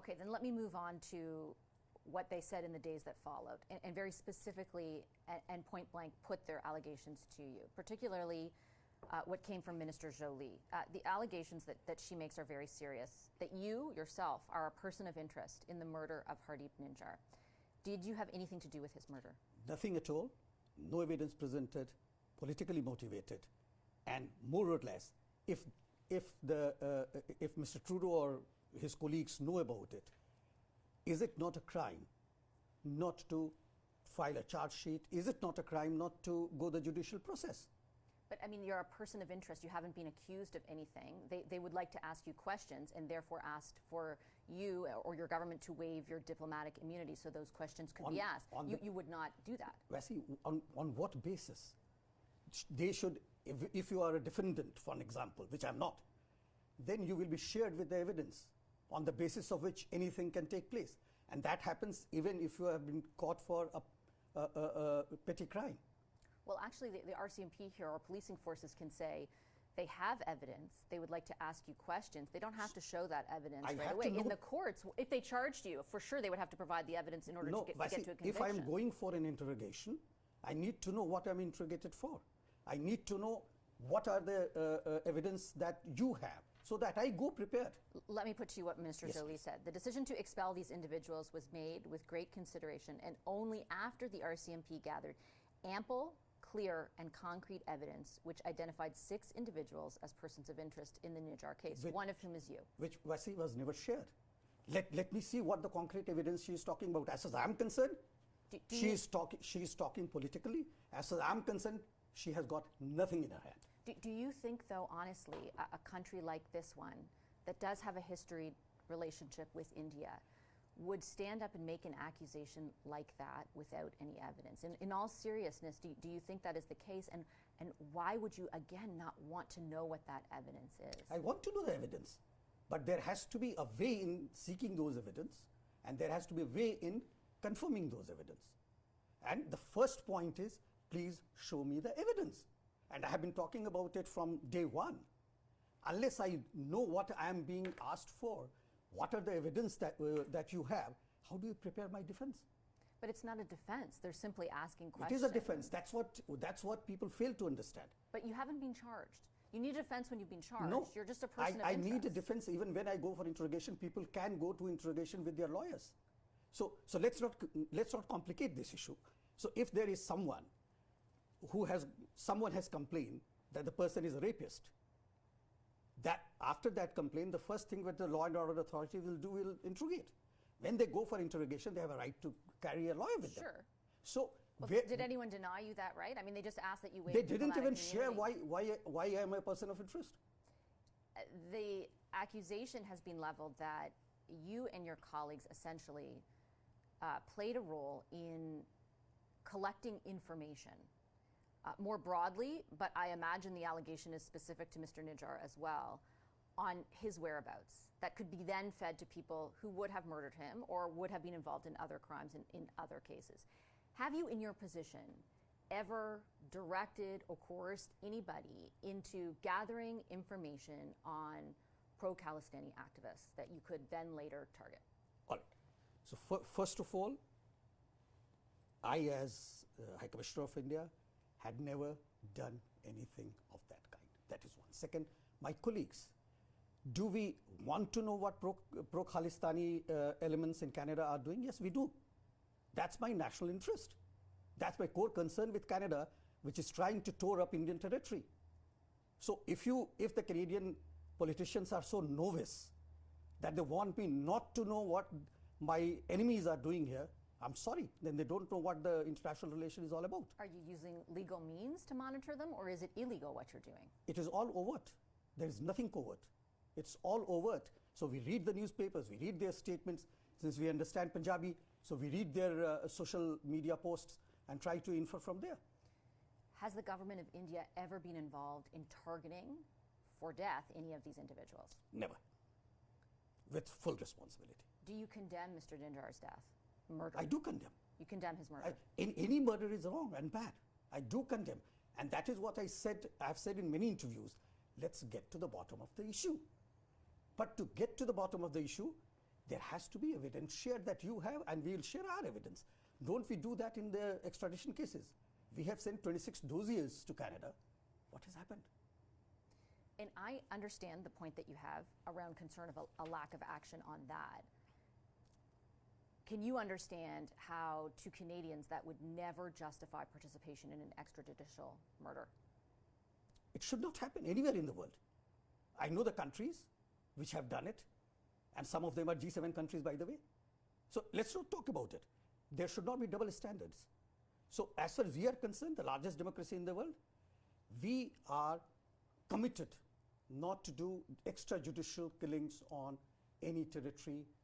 Okay, then let me move on to what they said in the days that followed, and very specifically and point blank put their allegations to you, particularly what came from Minister Jolie. The allegations that she makes are very serious, that you yourself are a person of interest in the murder of Hardeep Ninjar. Did you have anything to do with his murder? Nothing at all. No evidence presented, politically motivated, and more or less, if Mr. Trudeau or his colleagues know about it, is it not a crime not to file a charge sheet? Is it not a crime not to go the judicial process? But I mean, you're a person of interest. You haven't been accused of anything. They would like to ask you questions and therefore asked for you or your government to waive your diplomatic immunity so those questions could be asked. You would not do that. Wesley, on what basis? They should, if you are a defendant, for an example, which I'm not, then you will be shared with the evidence on the basis of which anything can take place. And that happens even if you have been caught for a petty crime. Well, actually, the RCMP here, or policing forces, can say they have evidence. They would like to ask you questions. They don't have to show that evidence right away. In the courts, if they charged you, for sure they would have to provide the evidence in order to get to a conviction. If I'm going for an interrogation, I need to know what I'm interrogated for. I need to know what are the evidence that you have, so that I go prepared. Let me put to you what Minister Jolie said. The decision to expel these individuals was made with great consideration and only after the RCMP gathered ample, clear, and concrete evidence which identified 6 individuals as persons of interest in the Ninjar case, one of whom is you. Which Vasi was never shared. Let me see what the concrete evidence she is talking about. As far as I'm concerned, she is talking politically. As far as I'm concerned, she has got nothing in her hand. Do you think, though, honestly, a country like this one that does have a history relationship with India would stand up and make an accusation like that without any evidence? In all seriousness, do you think that is the case? And why would you, again, not want to know what that evidence is? I want to know the evidence. But there has to be a way in seeking those evidence, and there has to be a way in confirming those evidence. And the first point is, please show me the evidence. And I have been talking about it from day one. Unless I know what I am being asked for, what are the evidence that you have, how do you prepare my defense? But it's not a defense. They're simply asking questions. It is a defense. That's what people fail to understand. But you haven't been charged. You need a defense when you've been charged. No, you're just a person of I interest. need a defense even when I go for interrogation. People can go to interrogation with their lawyers. So let's not complicate this issue. So if there is someone has complained that the person is a rapist, that after that complaint, the first thing that the law and order authority will interrogate. When they go for interrogation, they have a right to carry a lawyer with them. Sure. So did anyone deny you that right? I mean, they just asked that you waive. They didn't even share why I am a person of interest. The accusation has been leveled that you and your colleagues essentially played a role in collecting information. More broadly, but I imagine the allegation is specific to Mr. Ninjar as well, on his whereabouts that could be then fed to people who would have murdered him or would have been involved in other crimes in other cases. Have you, in your position, ever directed or coerced anybody into gathering information on pro-Khalistani activists that you could then later target? All right. So first of all, I, as High Commissioner of India, had never done anything of that kind. That is one. Second, my colleagues, do we want to know what pro-Khalistani elements in Canada are doing? Yes, we do. That's my national interest. That's my core concern with Canada, which is trying to tore up Indian territory. So if the Canadian politicians are so novice that they want me not to know what my enemies are doing here, I'm sorry, then they don't know what the international relation is all about. Are you using legal means to monitor them, or is it illegal what you're doing? It is all overt. There is nothing covert. It's all overt. So we read the newspapers, we read their statements. Since we understand Punjabi, so we read their social media posts and try to infer from there. Has the government of India ever been involved in targeting for death any of these individuals? Never. With full responsibility. Do you condemn Mr. Ninjar's death? Murder? I do condemn. You condemn his murder? Any murder is wrong and bad. I do condemn. And that is what I've said in many interviews. Let's get to the bottom of the issue. But to get to the bottom of the issue, there has to be evidence shared that you have, and we will share our evidence. Don't we do that in the extradition cases? We have sent 26 dossiers to Canada. What has happened? And I understand the point that you have around concern of a lack of action on that. Can you understand how, to Canadians, that would never justify participation in an extrajudicial murder? It should not happen anywhere in the world. I know the countries which have done it, and some of them are G7 countries, by the way. So let's not talk about it. There should not be double standards. So as far as we are concerned, the largest democracy in the world, we are committed not to do extrajudicial killings on any territory